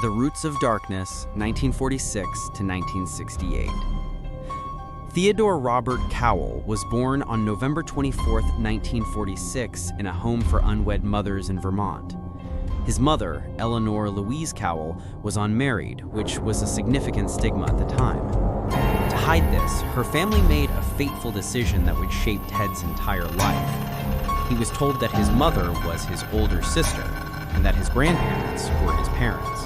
The Roots of Darkness, 1946 to 1968. Theodore Robert Cowell was born on November 24, 1946, in a home for unwed mothers in Vermont. His mother, Eleanor Louise Cowell, was unmarried, which was a significant stigma at the time. To hide this, her family made a fateful decision that would shape Ted's entire life. He was told that his mother was his older sister, and that his grandparents were his parents.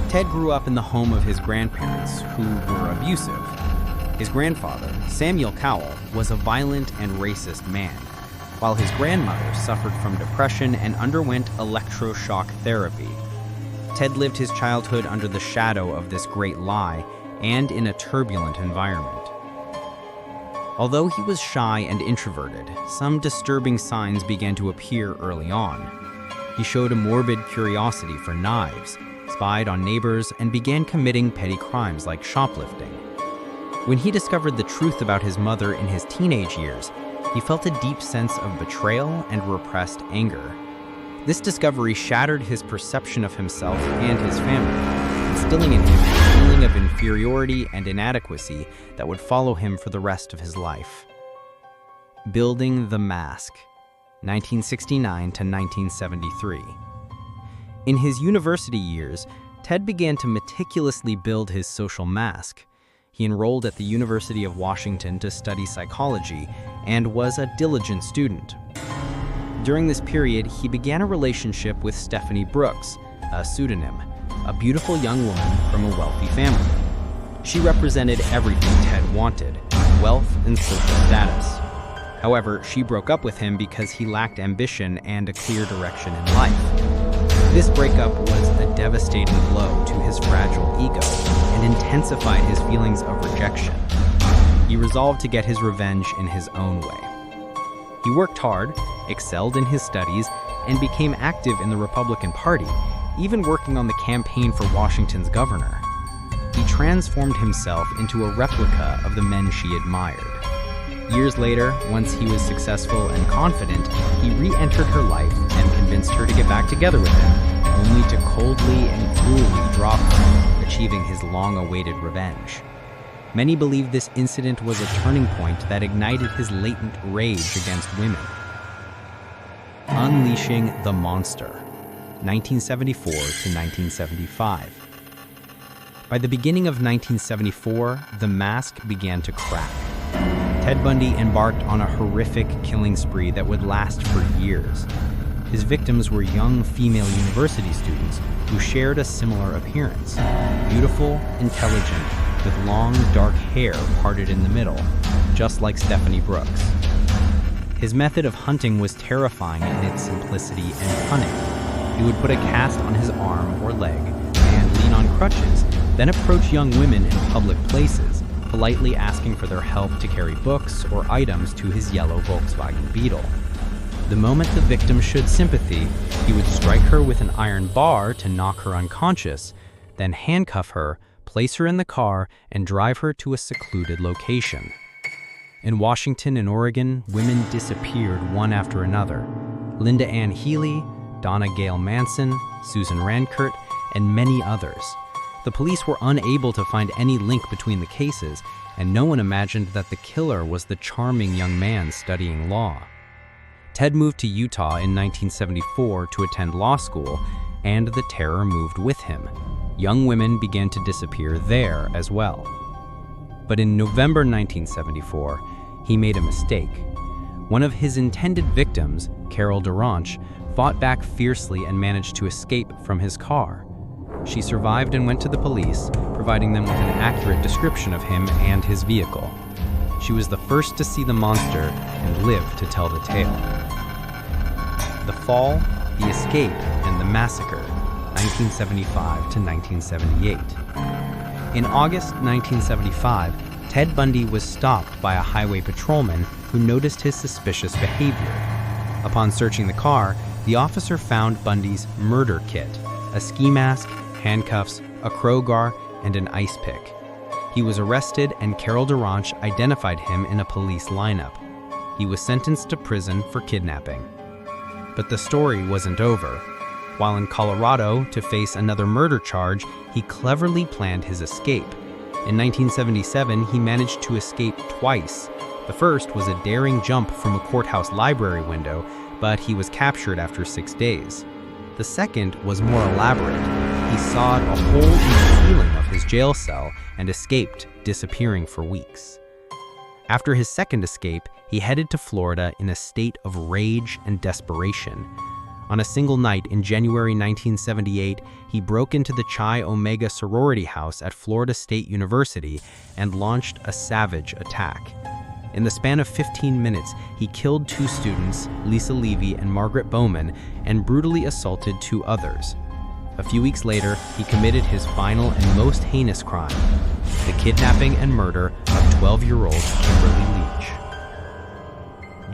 Ted grew up in the home of his grandparents, who were abusive. His grandfather, Samuel Cowell, was a violent and racist man, while his grandmother suffered from depression and underwent electroshock therapy. Ted lived his childhood under the shadow of this great lie and in a turbulent environment. Although he was shy and introverted, some disturbing signs began to appear early on. He showed a morbid curiosity for knives, spied on neighbors, and began committing petty crimes like shoplifting. When he discovered the truth about his mother in his teenage years, he felt a deep sense of betrayal and repressed anger. This discovery shattered his perception of himself and his family, instilling in him a feeling of inferiority and inadequacy that would follow him for the rest of his life. Building the Mask, 1969 to 1973. In his university years, Ted began to meticulously build his social mask. He enrolled at the University of Washington to study psychology and was a diligent student. During this period, he began a relationship with Stephanie Brooks, a pseudonym, a beautiful young woman from a wealthy family. She represented everything Ted wanted: wealth and social status. However, she broke up with him because he lacked ambition and a clear direction in life. This breakup was a devastating blow to his fragile ego and intensified his feelings of rejection. He resolved to get his revenge in his own way. He worked hard, excelled in his studies, and became active in the Republican Party, even working on the campaign for Washington's governor. He transformed himself into a replica of the men she admired. Years later, once he was successful and confident, he re-entered her life and convinced her to get back together with him, only to coldly and cruelly drop her, achieving his long-awaited revenge. Many believe this incident was a turning point that ignited his latent rage against women. Unleashing the Monster, 1974 to 1975. By the beginning of 1974, the mask began to crack. Ted Bundy embarked on a horrific killing spree that would last for years. His victims were young female university students who shared a similar appearance: beautiful, intelligent, with long, dark hair parted in the middle, just like Stephanie Brooks. His method of hunting was terrifying in its simplicity and cunning. He would put a cast on his arm or leg and lean on crutches, then approach young women in public places, politely asking for their help to carry books or items to his yellow Volkswagen Beetle. The moment the victim showed sympathy, he would strike her with an iron bar to knock her unconscious, then handcuff her, place her in the car, and drive her to a secluded location. In Washington and Oregon, women disappeared one after another. Linda Ann Healy, Donna Gail Manson, Susan Rankert, and many others. The police were unable to find any link between the cases, and no one imagined that the killer was the charming young man studying law. Ted moved to Utah in 1974 to attend law school, and the terror moved with him. Young women began to disappear there as well. But in November 1974, he made a mistake. One of his intended victims, Carol Duranch, fought back fiercely and managed to escape from his car. She survived and went to the police, providing them with an accurate description of him and his vehicle. She was the first to see the monster and live to tell the tale. The Fall, the Escape, and the Massacre, 1975 to 1978. In August 1975, Ted Bundy was stopped by a highway patrolman who noticed his suspicious behavior. Upon searching the car, the officer found Bundy's murder kit: a ski mask, handcuffs, a crowbar, and an ice pick. He was arrested, and Carol Duranch identified him in a police lineup. He was sentenced to prison for kidnapping. But the story wasn't over. While in Colorado to face another murder charge, he cleverly planned his escape. In 1977, he managed to escape twice. The first was a daring jump from a courthouse library window, but he was captured after 6 days. The second was more elaborate. He sawed a hole in the ceiling of his jail cell and escaped, disappearing for weeks. After his second escape, he headed to Florida in a state of rage and desperation. On a single night in January 1978, he broke into the Chi Omega sorority house at Florida State University and launched a savage attack. In the span of 15 minutes, he killed 2 students, Lisa Levy and Margaret Bowman, and brutally assaulted 2 others. A few weeks later, he committed his final and most heinous crime, the kidnapping and murder of 12-year-old Kimberly Leach.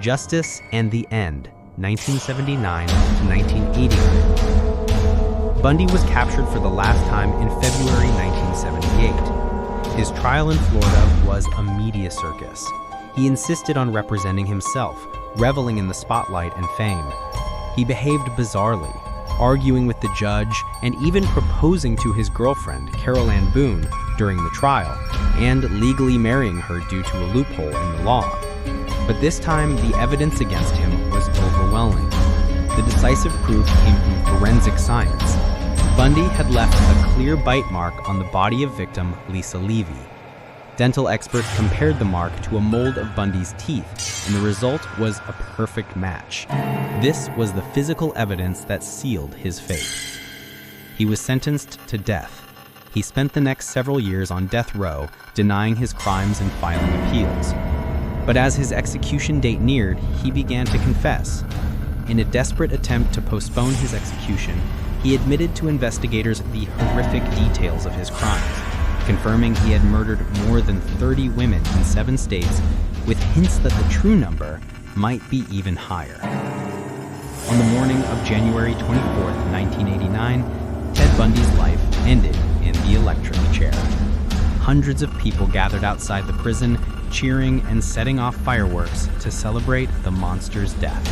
Justice and the End, 1979 to 1989. Bundy was captured for the last time in February 1978. His trial in Florida was a media circus. He insisted on representing himself, reveling in the spotlight and fame. He behaved bizarrely, arguing with the judge and even proposing to his girlfriend, Carol Ann Boone, during the trial, and legally marrying her due to a loophole in the law. But this time, the evidence against him was overwhelming. The decisive proof came from forensic science. Bundy had left a clear bite mark on the body of victim Lisa Levy. Dental experts compared the mark to a mold of Bundy's teeth, and the result was a perfect match. This was the physical evidence that sealed his fate. He was sentenced to death. He spent the next several years on death row, denying his crimes and filing appeals. But as his execution date neared, he began to confess. In a desperate attempt to postpone his execution, he admitted to investigators the horrific details of his crimes, confirming he had murdered more than 30 women in 7 states, with hints that the true number might be even higher. On the morning of January 24, 1989, Ted Bundy's life ended in the electric chair. Hundreds of people gathered outside the prison, cheering and setting off fireworks to celebrate the monster's death.